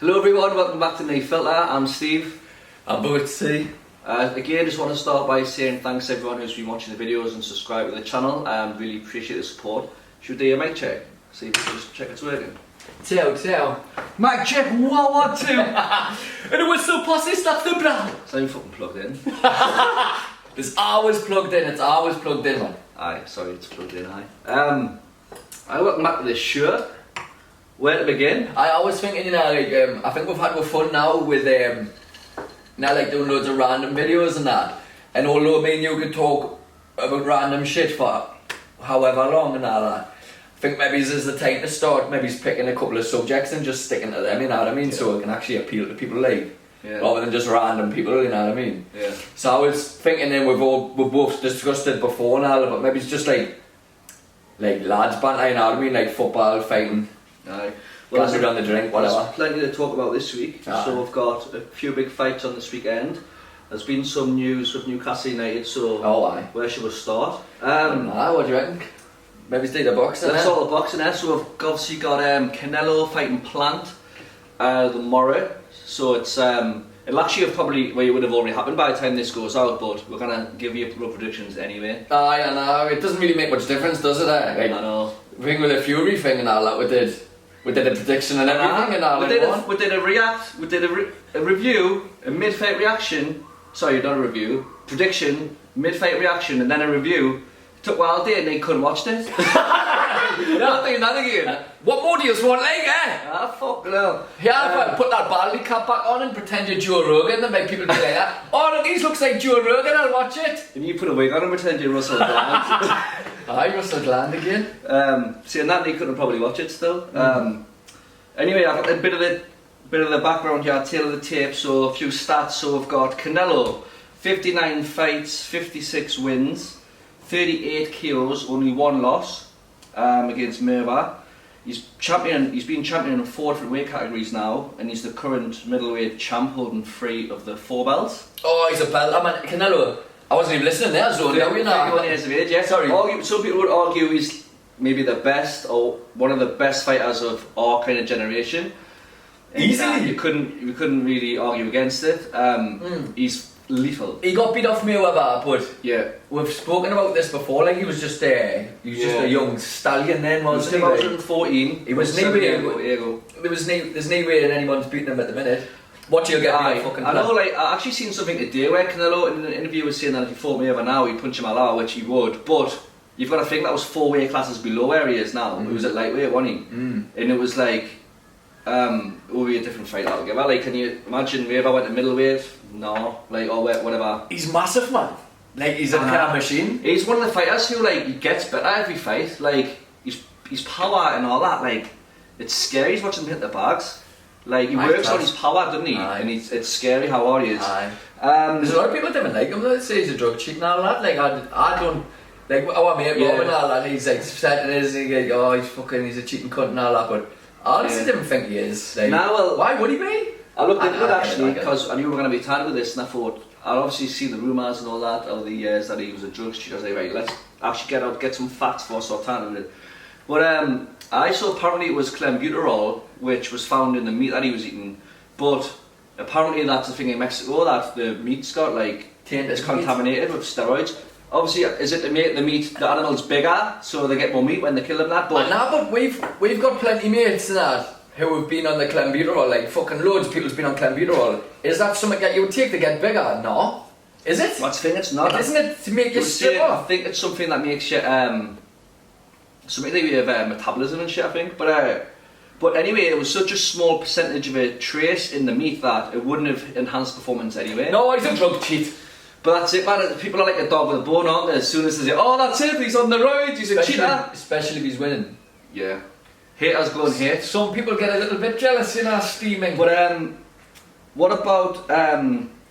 Hello everyone, welcome back to NE FILTA. I'm Steve. I'm Bootsy. Again, just want to start by saying thanks to everyone who's been watching the videos and subscribed to the channel. Really appreciate the support. Should we do a mic check? See if we can just check it's working. Ciao. Mic check 1, 2. And it was so posse stuff the brown. It's not even fucking plugged in. It's always plugged in, man. Aye, sorry, it's plugged in, aye. Welcome back to this shirt. Where to begin? I was thinking, you know, like, I think we've had fun now with, now like doing loads of random videos and that. And although me and you could talk about random shit for however long and all that, I think maybe this is the time to start maybe picking a couple of subjects and just sticking to them, you know what I mean? Yeah. So it can actually appeal to people like, rather than just random people, you know what I mean? Yeah. So I was thinking then we've both discussed it before and all, but maybe it's just like lads banter, you know what I mean? Like football, fighting. Aye. Well, there's on the drink, whatever. There's plenty to talk about this week. Aye. So we've got a few big fights on this weekend. There's been some news with Newcastle United, so where should we start? What do you reckon? Maybe stay the boxing. Let's start the boxing there. So we've obviously got Canelo fighting Plant tomorrow. So it's it'll actually have probably would have already happened by the time this goes out, but we're gonna give you rough predictions anyway. I know, it doesn't really make much difference, does it? Like, I know. I think with the Fury thing and all that, we did a prediction and everything and all that. We did a review, a mid-fight reaction. Sorry, not a review. Prediction, mid-fight reaction, and then a review. It took a while day and they couldn't watch it. Nothing again. What more do you want, like, eh? Fuck no. Yeah, put that Bally cap back on and pretend you're Joe Rogan and make people be like that. Oh look, he looks like Joe Rogan, I'll watch it. And you put a wig on and pretend you're Russell Brand. Aye, Russell Brand again. Seeing that, they couldn't probably watch it still. Anyway, I've got a bit of the background here, tail of the tape, so a few stats. So we've got Canelo, 59 fights, 56 wins, 38 KOs, only 1 loss against Merva. He's been champion in 4 different weight categories now, and he's the current middleweight champ, holding 3 of the 4 belts. Oh, he's a belt. I mean, Canelo, I wasn't even listening there, so now we know. 31 years of age, yeah. Sorry. Some people would argue he's maybe the best, or one of the best fighters of our kind of generation. And, easily. You couldn't really argue against it. He's lethal. He got beat off Mayweather, but yeah, we've spoken about this before. Like he was just a young stallion then, wasn't he? 2014. He was knee weight. There's knee weight and anyone's beating him at the minute. What do you get? I know. Like I actually seen something today where Canelo in an interview was saying that if he fought Mayweather now, he'd punch him all out, which he would. But you've got to think that was 4 weight classes below where he is now. He was at lightweight, wasn't he? And it was like, it would be a different fight altogether. Like, can you imagine Mayweather went to middleweight? No, like, or whatever. He's massive, man. Like, he's a kind of machine. He's one of the fighters who, like, he gets better every fight. Like, his power and all that, like, it's scary watching him hit the bags. Like, he works on his power, doesn't he? And it's scary how hard he is. There's a lot of people that don't like him, though. They say he's a drug cheat and all that. Like, I don't... Like, our mate Rob and all that, he's like set in his, he's like, oh, he's a cheating cunt and all that, but I honestly didn't think he is. Like, well, why would he be? I looked into it actually, because I knew we were going to be tired with this, and I thought, I'd obviously see the rumours and all that over the years that he was a drug cheat. I was like, right, let's actually get some facts for us or time with it. But I saw apparently it was clenbuterol, which was found in the meat that he was eating, but apparently that's the thing in Mexico, that the meat's got like, it's contaminated with steroids. Obviously, is it to make the animals bigger so they get more meat when they kill them? That, but we've got plenty mates and that who have been on the clenbuterol, like fucking loads of people's been on clenbuterol. Is that something that you would take to get bigger? No. Is it? What's the thing? It's not. Isn't it to make you strip off? I think it's something that makes you something to do with metabolism and shit. I think, but anyway, it was such a small percentage of a trace in the meat that it wouldn't have enhanced performance anyway. No, he's a drug cheat. But that's it, man. People are like a dog with a bone, aren't they? As soon as they say, oh, that's it, he's on the road, he's a cheater. Especially if he's winning. Yeah. Haters go and hate. Some people get a little bit jealous in our steaming. But what about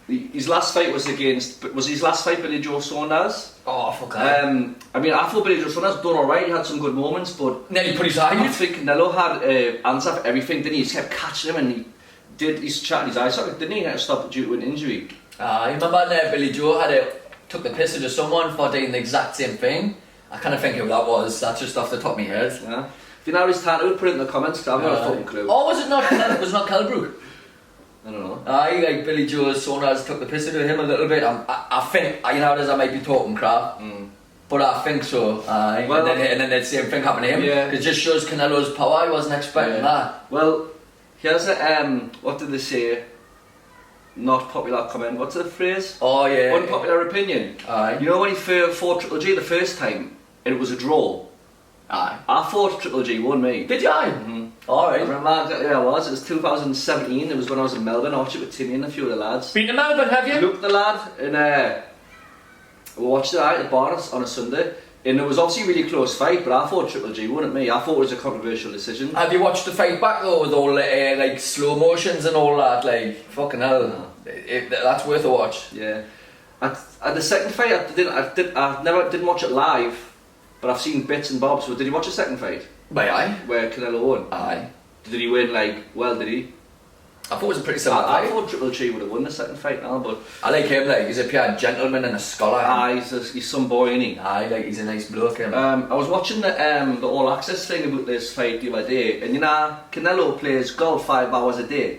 his last fight was his last fight Billy Joe Saunders? Oh, fuck that. I mean, I thought Billy Joe Saunders done alright, he had some good moments, but nearly put his eye I think Canelo had an answer for everything, didn't he? He just kept catching him and he did his chat in his eyes socket, didn't he? He had to stop due to an injury. I remember Billy Joe took the piss out of someone for doing the exact same thing. I kind of think who that was. That's just off the top of my head. Yeah. If you know his tattoo, put it in the comments, 'cause I've got a fucking clue. Or was it not? Was it not Kelbrook? I don't know. Aye, like Billy Joe's son has took the piss out of him a little bit. I think, you know, as I might be talking crap, but I think so. Aye, well, and then the same thing happened to him. Yeah. It just shows Canelo's power. I wasn't expecting that. Well, here's a what did they say? Not popular comment. What's the phrase? Oh yeah. Unpopular opinion. Aye. You know when he fought Triple G the first time, and it was a draw. Aye. I fought Triple G, won me. Did you? Mm-hmm. Alright. I remember exactly where I was. It was 2017. It was when I was in Melbourne. I watched it with Timmy and a few of the lads. Been to Melbourne, have you? Looked the lad, and we watched it at the bar on a Sunday. And it was obviously a really close fight, but I thought Triple G won it me. I thought it was a controversial decision. Have you watched the fight back though, with all the like slow motions and all that? Like fucking hell, that's worth a watch. Yeah. At the second fight, I never didn't watch it live. But I've seen bits and bobs. So did you watch the second fight? Aye. Where Canelo won? Aye. Did he win did he? I thought it was a pretty similar fight. I thought Triple G would have won the second fight now, but... I like him, like, he's a pure gentleman and a scholar. Aye, he's some boy, isn't he? Aye, like, he's a nice bloke, him. I was watching the All Access thing about this fight the other day, and you know, Canelo plays golf 5 hours a day.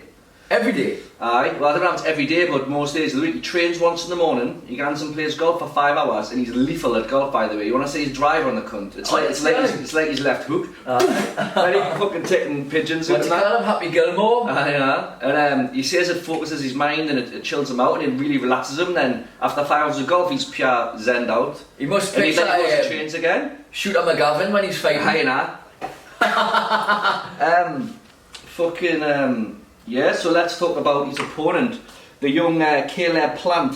Every day? Aye, well I don't know if it's every day, but most days of the week. He trains once in the morning, he goes and plays golf for 5 hours, and he's lethal at golf, by the way. You want to say he's driver on the cunt? It's like his left hook. And he's fucking taking pigeons. What's he call him? Happy Gilmore? Yeah. And he says it focuses his mind and it chills him out and it really relaxes him. And then after 5 hours of golf, he's pure zenned out. He must picture and he goes and trains again. Shooter McGavin when he's fighting. Yeah, so let's talk about his opponent, the young Caleb Plant.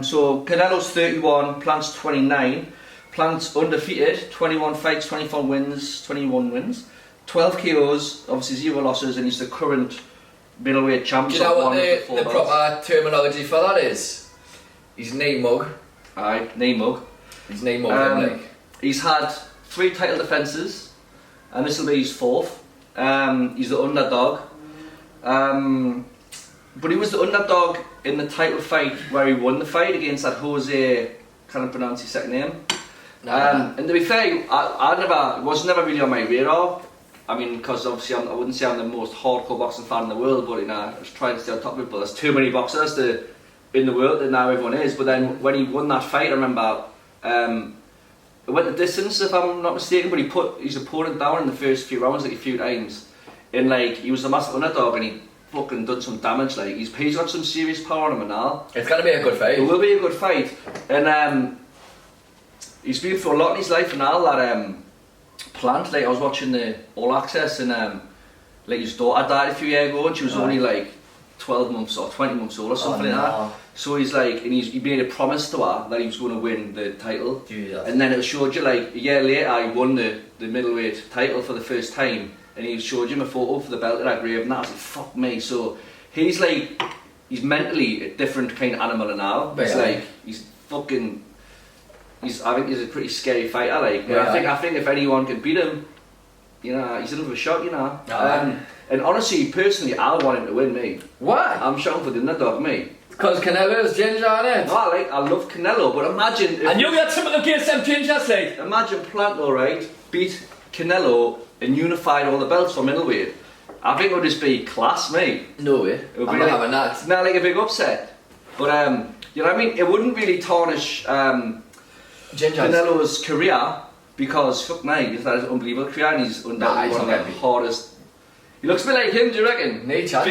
So Canelo's 31, Plant's 29. Plant's undefeated, 21 fights, 21 wins, 12 KOs, obviously 0 losses, and he's the current middleweight champ. Do you know what the proper terminology for that is? He's knee mug. Aye, knee mug. He's knee mug, He's had 3 title defences, and this will be his 4th. He's the underdog. But he was the underdog in the title fight where he won the fight against that Jose, can't pronounce his second name. And to be fair, it was never really on my radar. I mean, because obviously I wouldn't say I'm the most hardcore boxing fan in the world, but you know, I was trying to stay on top of it, but there's too many boxers in the world that now everyone is. But then when he won that fight, I remember, it went the distance if I'm not mistaken, but he put his opponent down in the first few rounds like a few times. And like, he was a massive underdog and he fucking done some damage. Like, he's got some serious power on him and all. It's gonna be a good fight. It will be a good fight. And he's been through a lot in his life and all that. Plant, like I was watching the All Access and like his daughter died a few years ago and she was only like 12 months or 20 months old or something like that. So he's like, and he made a promise to her that he was going to win the title. Jesus. And then it showed you like a year later he won the middleweight title for the first time. And he showed him a photo for the belt that I graved, and I was like, fuck me. So he's like, he's mentally a different kind of animal now. It's like, I think he's a pretty scary fighter, like. But I think if anyone can beat him, you know, he's another shot, you know. And honestly, personally, I want him to win me. Why? I'm shouting for the underdog, me. Because Canelo's ginger on it. No, I love Canelo, but imagine if... I knew you had something against them gingers, like. Imagine Planto, right, beat Canelo and unified all the belts for middleweight. I think it would just be class, mate. No way. I'm not having that. It's not like a big upset. But, you know what I mean? It wouldn't really tarnish Canelo's career because, fuck me, he's had an unbelievable career and he's one of the hardest... He looks a bit like him, do you reckon? No chance.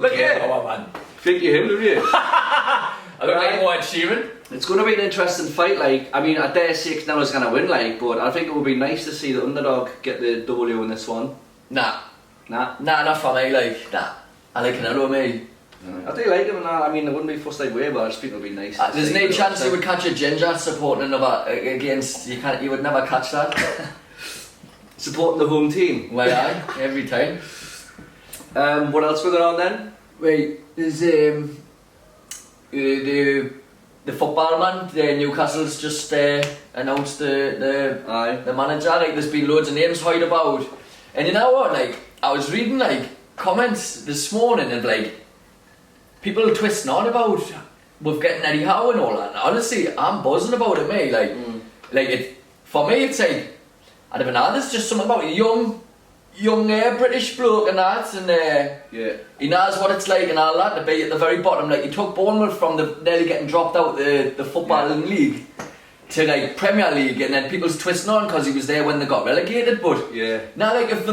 Look here. Oh, man. Think you're him, don't you? I look like more Sheeran. It's going to be an interesting fight, like, I mean, I dare say Canelo's going to win, like, but I think it would be nice to see the underdog get the W in this one. Nah, not for me, like, nah. I like Canelo, mate. I do like him and that. I mean, it wouldn't be first like way, but I just think it would be nice. There's no chance you would catch a ginger supporting another against, you would never catch that. Supporting the home team? Well, aye, every time. What else we got on then? Wait, there's the football man, Newcastle's just announced the manager. Like, there's been loads of names hide about, and you know what? Like, I was reading like comments this morning and like people twisting on about with getting Eddie Howe and all that. And honestly, I'm buzzing about it, mate. Like, like it for me, it's like I don't know, there's just something about a young British bloke and that, and he knows what it's like and all that, to be at the very bottom. Like, he took Bournemouth from the nearly getting dropped out the footballing league to like Premier League, and then people's twisting on because he was there when they got relegated. But now, like, if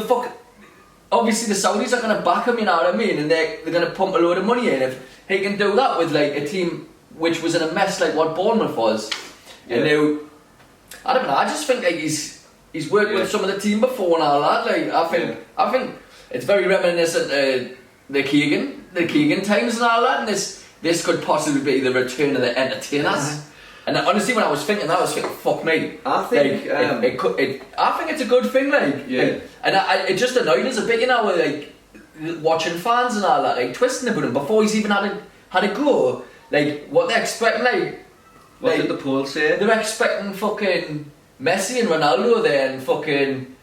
obviously the Saudis are going to back him, you know what I mean, and they're going to pump a load of money in. If he can do that with like a team which was in a mess like what Bournemouth was, and now, I don't know, I just think like he's worked with some of the team before and all that. Like, I think it's very reminiscent of the Keegan times and all that, and this could possibly be the return of the entertainers. And honestly, when I was thinking that, I was thinking, fuck me. I think I think it's a good thing, like. And it just annoyed us a bit, you know, with, like, watching fans and all that, like, twisting about him before he's even had a go. Like, what they're expecting, like. What did the poll say? They're expecting fucking Messi and Ronaldo there, and fucking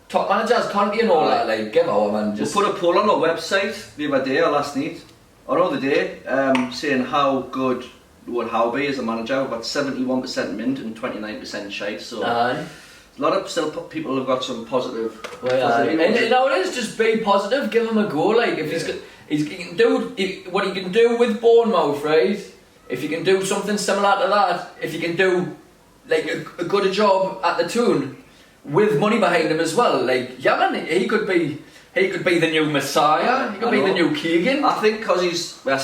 top managers, Conte and all that. Like, give out, man. Just put a poll on our website the other day or last night, or the other day, saying how good would Howe be as a manager. We've got 71% mint and 29% shite. So a lot of people have got some positive. And you know, it is just be positive. Give him a go. Like, if he can do what he can do with Bournemouth, right? If you can do something similar to that, if you can do like a good job at the tune with money behind him as well, like, yeah, man, he could be the new Messiah. He could be the new Keegan. I think because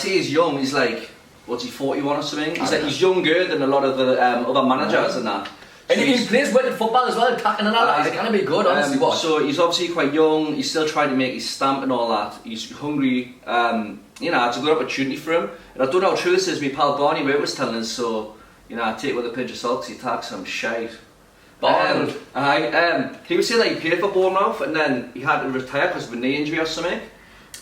he's young. He's like, what's he, 41 or something? He's younger than a lot of the other managers and that. And he plays well in football as well, attacking and all that. He's going to be good, honestly. So he's obviously quite young. He's still trying to make his stamp and all that. He's hungry. You know, it's a good opportunity for him. And I don't know how true this is. My pal Barney Witt was telling us. So, you know, I take it with a pinch of salt because he talks some shite. He was saying that he played for Bournemouth and then he had to retire because of a knee injury or something.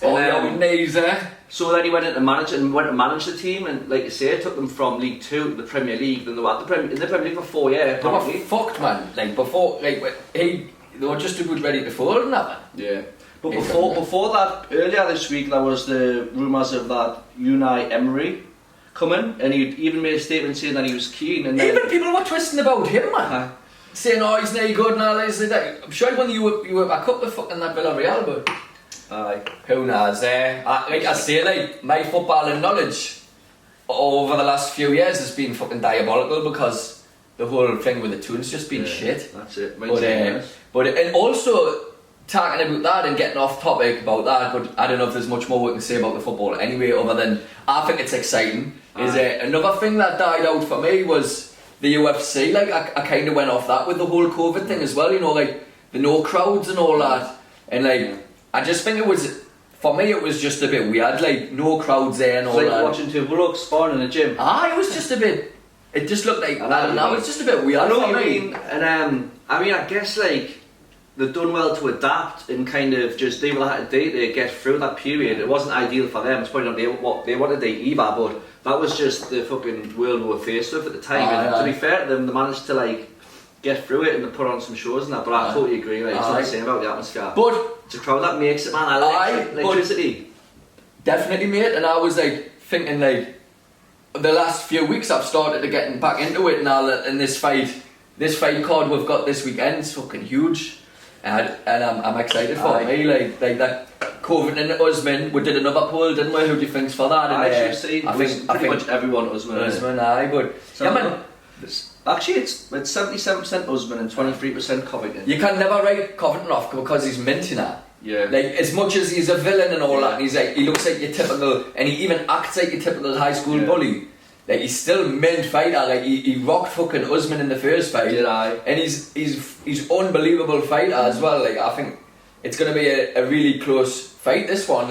With knees there. So then he went to manage the team, and like you say, it took them from League 2 to the Premier League. Then they were in the Premier League for 4 years. They were fucked, man. Like, before, like, they were just about ready to fall and that, man. Yeah. But before that, earlier this week, there was the rumours of that Unai Emery coming, and he even made a statement saying that he was keen. And even people were twisting about him, man. Saying, oh, he's not good and all this. I'm sure when you were back up with fucking that Villarreal, but who knows? Like I say, like, my footballing knowledge over the last few years has been fucking diabolical because the whole thing with the tune's just been shit. That's it. But and also talking about that and getting off topic about that, but I don't know if there's much more we can say about the football anyway, other than I think it's exciting. Another thing that died out for me was the UFC. Like, I kind of went off that with the whole COVID thing as well, you know, like the no crowds and all that, and like I just think it was, for me, it was just a bit weird, like no crowds there and all that. It's like watching two blokes sparring in a gym. It was just a bit. It just looked like, I don't know, it's just a bit weird. I know what you mean, and I guess like they've done well to adapt and kind of just do what they had to do to get through that period. It wasn't ideal for them. It's probably not what they wanted to do either, but that was just the fucking world we were faced with at the time. And to be fair to them, they managed to like get through it and they put on some shows and that. But I totally agree. Like, it's not the same about the atmosphere. But it's a crowd that makes it, man. I like electricity. Definitely, mate. And I was like thinking, like, the last few weeks I've started to get back into it now. And this fight card we've got this weekend is fucking huge. And I'm excited for me, like that Covington and Usman. We did another poll, didn't we? Who do you think's for that? And I think pretty much everyone Usman. But yeah, man. Actually, it's 77% Usman and 23% Covington. You can never write Covington off because he's mint, you know. Yeah. Like, as much as he's a villain and all that, and he's like, he looks like your typical, and he even acts like your typical high school bully. Like, he's still a mint fighter. Like, he rocked fucking Usman in the first fight. And he's unbelievable fighter as well. Like, I think it's gonna be a really close fight, this one.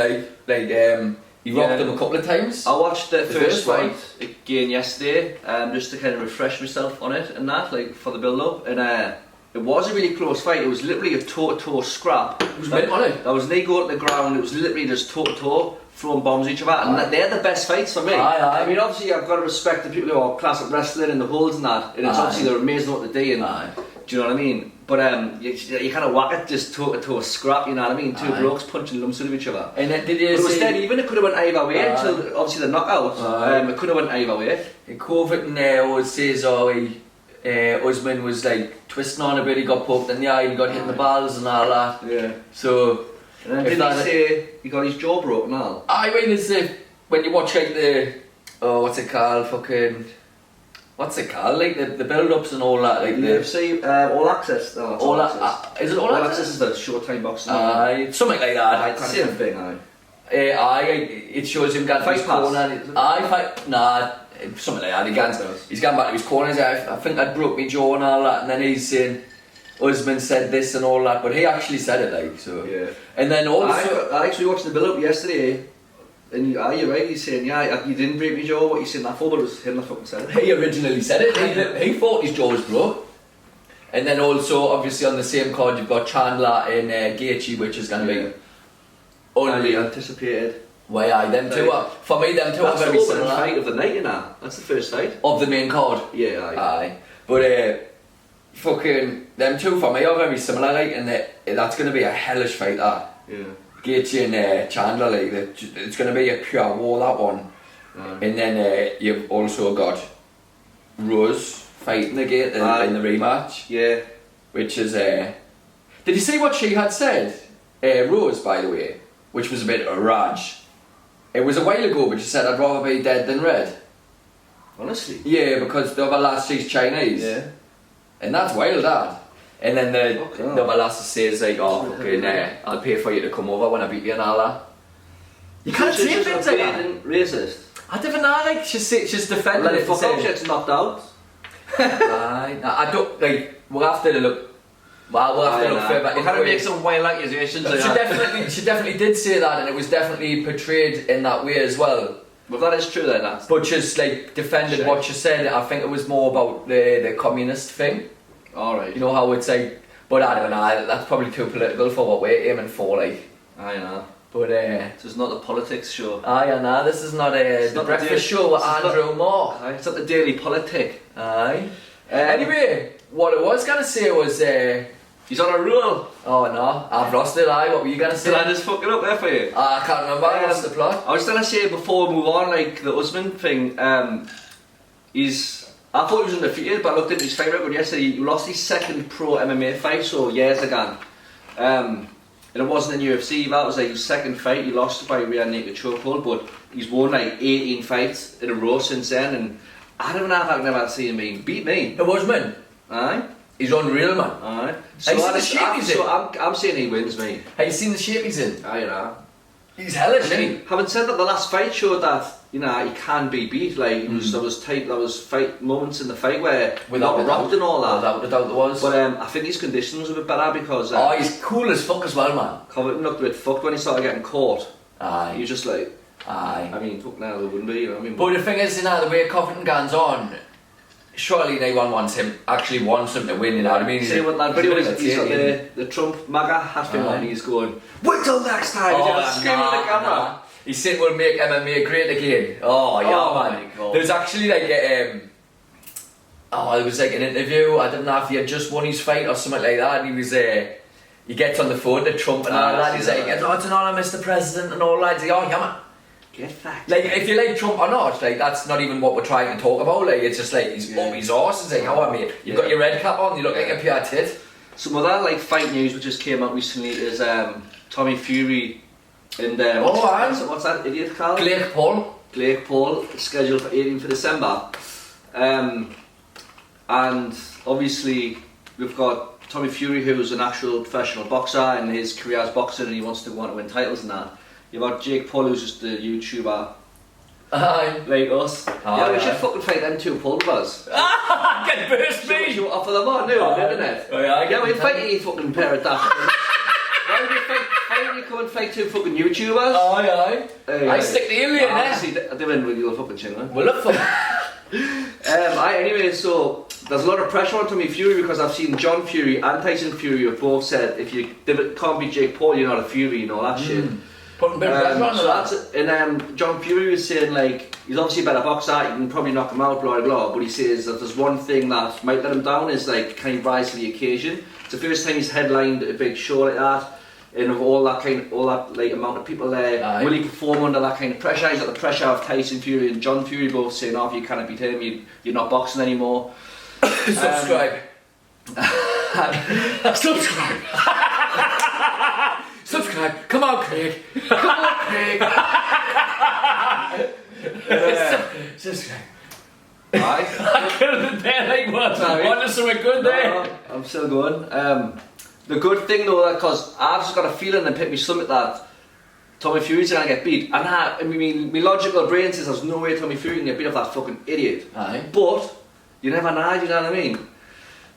He rocked him a couple of times. I watched the first fight again yesterday, just to kind of refresh myself on it and that, like, for the build up. And it was a really close fight. It was literally a toe-to-toe scrap. It was mint, wasn't it? There was no go to the ground. It was literally just toe-to-toe, throwing bombs at each other, and they're the best fights for me. I mean, obviously, I've got to respect the people who are classic wrestling and the holds and that, and it's obviously they're amazing what they do. And do you know what I mean? But you kind of whack it just toe-to-toe scrap. You know what I mean? Two blokes punching lumps out of each other. And did you it was dead even. It could have went either way until obviously the knockout. It could have went either way. And Covington always says, Usman was like twisting on a bit, he got poked in the eye, he got hit in the balls and all that. Yeah. So, and then didn't he say he got his jaw broken now? I mean, it's when you watch like the, what's it called, like the build-ups and all that, like the UFC, All Access. No, all access. Is it All Access? Access is the Showtime boxing. Something like that. Same thing, it shows him getting his corner. Something like that. He's gone back to his corner. I think I broke my jaw and all that, and then he's saying Usman said this and all that, but he actually said it like so. Yeah. And then also, I actually watched the build-up yesterday. And you're right, he's saying, yeah, you didn't break my jaw, what you saying that for, but it was him that fucking said it. He originally said it, he thought his jaw was broke. And then also, obviously on the same card, you've got Chandler and Gaethje, which is going to be unreal. Anticipated. Well, them two are, for me, them two are very similar. That's the fight of the night, you know. That's the first fight. Of the main card? Yeah, aye. But fucking, them two for me are very similar, like, and that's going to be a hellish fight, that. Yeah. Gaethje and Chandler, like, it's going to be a pure war, that one. And then you've also got Rose fighting again in the rematch. Yeah. Which is, did you see what she had said? Rose, by the way, which was a bit of a rage. It was a while ago, but she said, I'd rather be dead than red. Honestly? Yeah, because the other lass, she's Chinese. Yeah. And that's wild, that. And then the other lass says like, oh fucking, I'll pay for you to come over when I beat you and all that. You can't say things like that. Racist. I don't know, like, she's defending like it. Fuck up, she's knocked out. I don't, like, we'll have to look further. We're kind of make some wild accusations. She definitely did say that, and it was definitely portrayed in that way as well. But that is true then, that's... But she's like defended what she said. I think it was more about the communist thing. Alright. You know how it's like, but I don't know, that's probably too political for what we're aiming for, like. I know. But this is not the politics show. I know, this is not the breakfast show with Andrew Moore. It's not the daily politic. Aye. Anyway, what I was going to say was... he's on a roll. Oh no, I've lost it, what were you going to say? Did I just fuck it up there for you? I can't remember, what's the plot? I was going to say before we move on, like the Usman thing, I thought he was undefeated, but I looked at his fight record yesterday. He lost his second pro MMA fight, so years ago. And it wasn't in UFC, that was like his second fight. He lost by rear naked chokehold, but he's won like 18 fights in a row since then, and I don't know if I've never seen him beat me. It was, man. Aye. He's unreal, man. Aye. So have you seen the shape he's in? So I'm saying he wins me. Have you seen the shape he's in? Aye, you know. He's hellish, isn't he? Having said that, the last fight showed that, you know, he can be beat. Like, there was fight moments in the fight where without rocked and all that. Without a doubt there was. But I think his condition was a bit better because... he's cool as fuck as well, man. Covington looked a bit fucked when he started getting caught. Aye. He was just like... Aye. I mean, fuck now, there wouldn't be, you know what I mean? But the thing is, you know, the way Covington goes on, surely anyone wants him to win, you know what I mean? See what that video is, he's got the Trump MAGA hat thing on, he's going, wait till next time, he's screaming at the camera. He said we'll make MMA great again. Oh yeah, man. God. There's actually like it was like an interview, I don't know if he had just won his fight or something like that, and he was he gets on the phone to Trump and all that, he's like, it's an honour, Mr. President, and all that. He's like, oh yeah, man. Get fact. Like, if you like Trump or not, like, that's not even what we're trying to talk about. Like, it's just like, he's up his arse. It's like, how are you? You've got your red cap on, you look like a pure tit. Some of that, like, fight news which just came out recently is Tommy Fury and what's that idiot called? Blake Paul, scheduled for 18th of December. And obviously, we've got Tommy Fury, who's an actual professional boxer, and his career is boxing, and he wants to go on to win titles and that. You've got Jake Paul, who's just a YouTuber. Aye. Like us. Yeah, we should fucking fight them two pulvers. Can burst me! You offer them on now on the internet. Oh, yeah, we'll fight you fucking pair of daft. Why don't you come and fight two fucking YouTubers? Aye. I stick the alien there. I didn't with your fucking channel. We'll look for anyway, so there's a lot of pressure on Tommy Fury because I've seen John Fury and Tyson Fury have both said if you can't be Jake Paul, you're not a Fury, you know that shit. Putting a bit of pressure on and John Fury was saying, like, he's obviously a better boxer, you can probably knock him out, blah blah, but he says that there's one thing that might let him down is, like, can he rise to the occasion? It's the first time he's headlined a big show like that, and of all that like amount of people there, will he perform under that kind of pressure? He's got the pressure of Tyson Fury and John Fury both saying, oh, if you cannot beat him, you're not boxing anymore. Subscribe. Subscribe. Subscribe. Come on, Craig. Come on, Craig. Subscribe. Aye. I couldn't bear like what? Honestly, we're good there. No, I'm still going. The good thing though, that because I've just got a feeling and pick me stomach that Tommy Fury's gonna get beat, and I mean, my logical brain says there's no way Tommy Fury can get beat off that fucking idiot. Aye. But you never know, you know what I mean?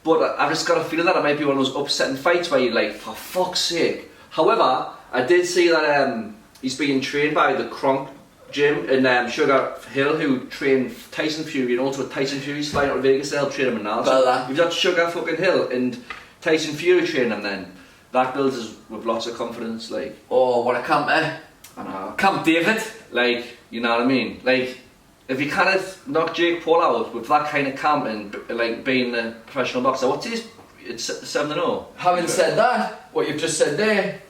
But I've just got a feeling that it might be one of those upsetting fights where you're like, for fuck's sake. However, I did see that he's being trained by the Kronk gym in Sugar Hill, who trained Tyson Fury, and also Tyson Fury's flying out of Vegas to help train him now. So you've got Sugar fucking Hill and Tyson Fury training him then. That builds us with lots of confidence, like. Oh, what a camp, eh? I know. Camp David. Like, you know what I mean? Like, if you kind of knock Jake Paul out with that kind of camp and like being a professional boxer, what's his? It's 7-0. Having said that, what you've just said there,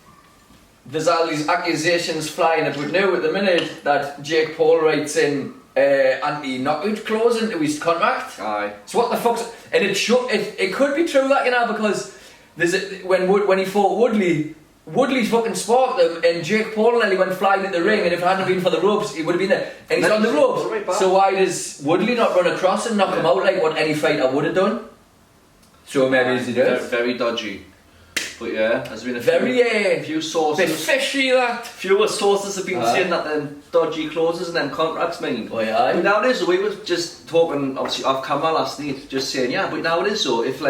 there's all these accusations flying about now at the minute that Jake Paul writes in anti-knockout clause into his contract. Aye. So what the fuck's... And it could be true that, you know, because when he fought Woodley fucking sparked him, and Jake Paul nearly went flying in the ring, and if it hadn't been for the ropes, he would have been there. And he's on the ropes. So why does Woodley not run across and knock him out like what any fighter would have done? So maybe he does. Very dodgy. But yeah, there's been a few sources. Bit fishy, that. Fewer sources have been saying that them dodgy clauses and them contracts mean. Oh yeah. But nowadays, we were just talking obviously off camera last night, just saying yeah. But now it is so. If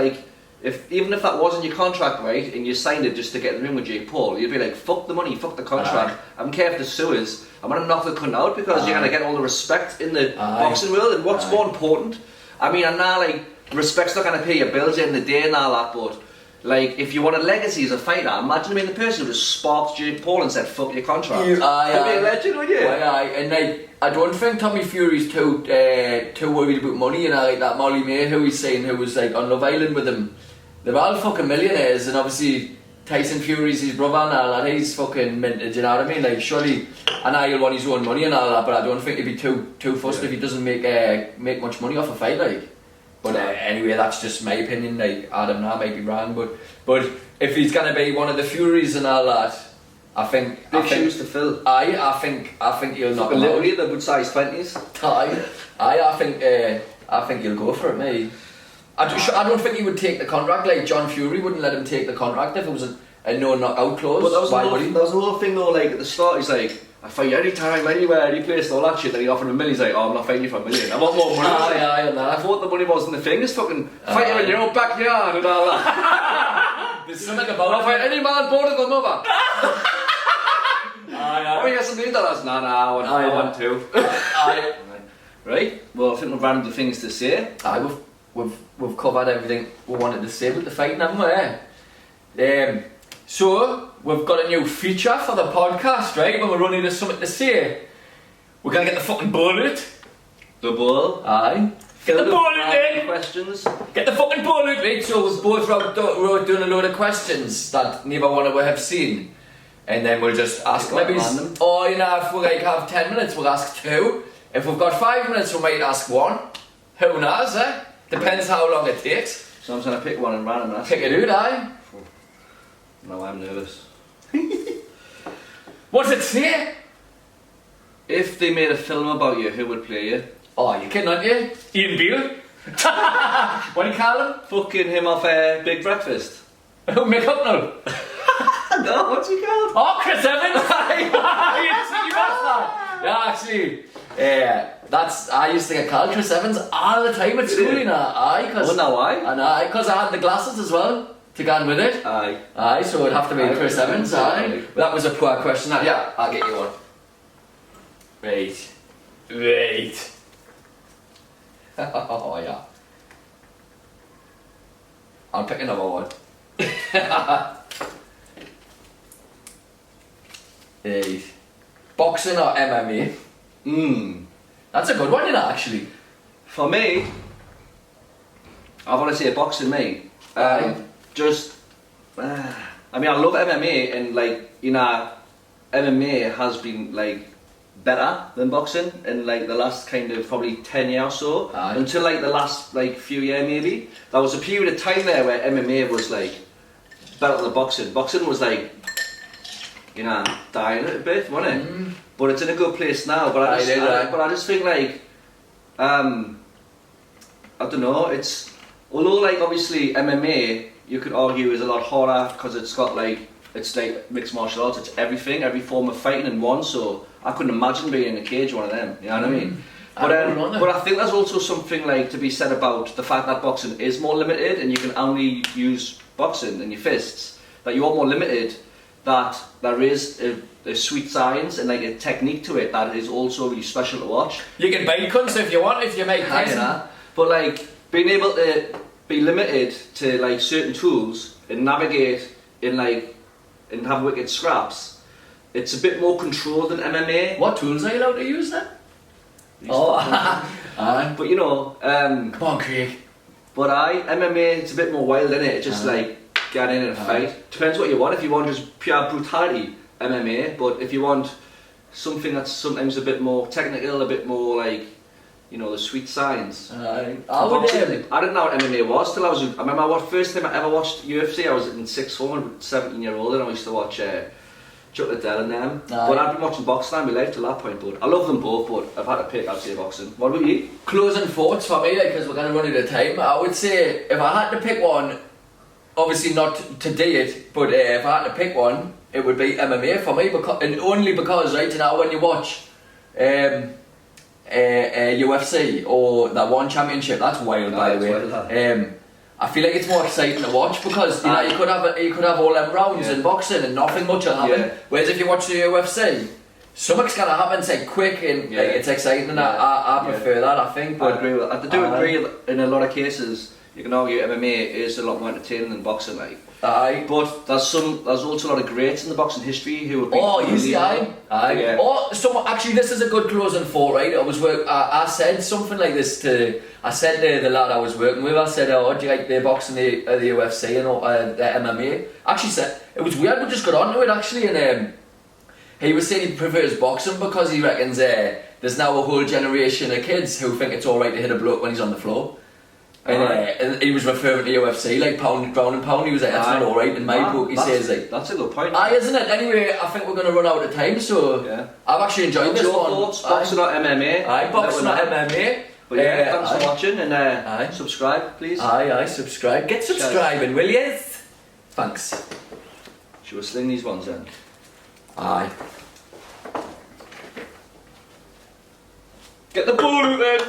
even if that wasn't your contract, right, and you signed it just to get in the ring with Jake Paul, you'd be like, fuck the money, fuck the contract. I don't care if the sue is. I'm gonna knock the cunt out because you're gonna get all the respect in the boxing world. And what's more important? I mean, and now like respect's not gonna pay your bills in the day and all that, but. Like, if you want a legacy as a fighter, imagine being the person who just sparked Jake Paul and said, fuck your contract. You'd be a legend, would you? And like, I don't think Tommy Fury's too worried about money, you know, like that Molly May who he's saying who was like on Love Island with him. They're all fucking millionaires, and obviously Tyson Fury's his brother and all that, he's fucking minted, you know what I mean? Like, surely, I know he'll want his own money and all that, but I don't think he'd be too fussed if he doesn't make much money off a fight, like. But anyway, that's just my opinion. Like, I don't know, I might be wrong, but if he's gonna be one of the Furies and all that, I think shoes to fill. I think he'll knock him out. Literally, the good size 20s. I think he'll go for it, mate. I don't think he would take the contract. Like John Fury wouldn't let him take the contract if it was a no knockout clause. But that was the whole thing though. Like at the start, he's like, I fight you anytime, anywhere, any place, and all that shit. Then he offered him $1 million. He's like, oh, I'm not fighting you for $1 million. I want more money. I thought the money wasn't the thing. Just fucking fight you in your own backyard and all that. There's something about I'll fight any man born of the mother. Oh, he hasn't been that. Nah, I want to. Right. Well, I think we've run the things to say. We've covered everything we wanted to say about the fight, haven't we? So, we've got a new feature for the podcast, right? When we're running into something to say, we're going to get the fucking bullet. The ball? Aye. Get the bullet in! Questions. Get the fucking bullet! Right, so we've both wrote down a load of questions that neither one of us have seen. And then we'll just ask maybe... Or, you know, if we like have 10 minutes, we'll ask 2. If we've got 5 minutes, we might ask 1. Who knows, eh? Depends how long it takes. So I'm just going to pick one and random ask. Pick it out, aye? No, I'm nervous. What's it say? If they made a film about you, who would play you? Oh, you kidding, aren't you? Ian Beale? What do you call him? Fucking him off Big Breakfast. Who make up now? No, what's he called? Oh, Chris Evans! You asked that? Yeah, actually. I used to get called Chris Evans all the time at school, you know. Aye, cause... Oh, no, why? And because I had the glasses as well. To go on with it? Aye, so it'd have to be Chris Evans, aye. That was a poor question. Yeah, I'll get you one. Wait. Oh, yeah. I'll pick another one. Wait. Boxing or MMA? That's a good one, you know, actually. For me, I want to say boxing, mate. Just, I mean, I love MMA, and like, you know, MMA has been like better than boxing in like the last kind of probably 10 years or so. Aye. Until like the last like few years maybe. There was a period of time there where MMA was like better than boxing. Boxing was like, you know, dying a little bit, wasn't it? But it's in a good place now. But I just think like, I don't know, it's, although like obviously MMA, you could argue is a lot harder because it's got like, it's like mixed martial arts, it's everything, every form of fighting in one, so I couldn't imagine being in a cage one of them, you know what I mean? But I think there's also something like to be said about the fact that boxing is more limited and you can only use boxing and your fists, that you are more limited, that there is a sweet science and like a technique to it that is also really special to watch. You can bite cunts if you want, if you make peace. But like being able to be limited to like certain tools and navigate in like and have wicked scraps, it's a bit more controlled than MMA. What tools are you allowed to use then? But you know, come on, Craig. But MMA, it's a bit more wild, isn't it? It's just like get in and fight. Depends what you want. If you want just pure brutality, MMA. But if you want something that's sometimes a bit more technical, a bit more like, you know, the sweet science. I didn't know what MMA was till I remember what first time I ever watched UFC. I was in sixth form, 17-year-old, and I used to watch Chuck Liddell and them. But I'd been watching boxing all my life till that point. But I love them both. But if I had to pick, I'd say boxing. What about you? Closing thoughts for me, because we're going to run out of time. I would say if I had to pick one, obviously not to date, but if I had to pick one, it would be MMA for me, and only because right now when you watch UFC or that one championship, that's wild by the way. I feel like it's more exciting to watch because you know you could have all them rounds in boxing and nothing much will happen. Whereas if you watch the UFC, something's gonna happen. It's like quick and like, it's exciting, and I prefer that. I think. But I do agree in a lot of cases. You can argue MMA is a lot more entertaining than boxing, like. But there's also a lot of greats in the boxing history who have been. Actually, this is a good closing thought, right? I said something like this to the lad I was working with. I said, "Oh, do you like the boxing, the UFC, and the MMA?" Actually, said it was weird. We just got onto it actually, and he was saying he prefers boxing because he reckons there's now a whole generation of kids who think it's alright to hit a bloke when he's on the floor. And he was referring to UFC, like ground and pound. He was like, that's not alright in my book. He says like, that's a good point. Isn't it? Anyway, I think we're going to run out of time, so I've actually enjoyed this one. Boxing or MMA? Boxing or MMA. But thanks for watching, and subscribe, please. Subscribe. Get subscribing, will you? Thanks. Should we sling these ones in? Aye. Get the ball out then!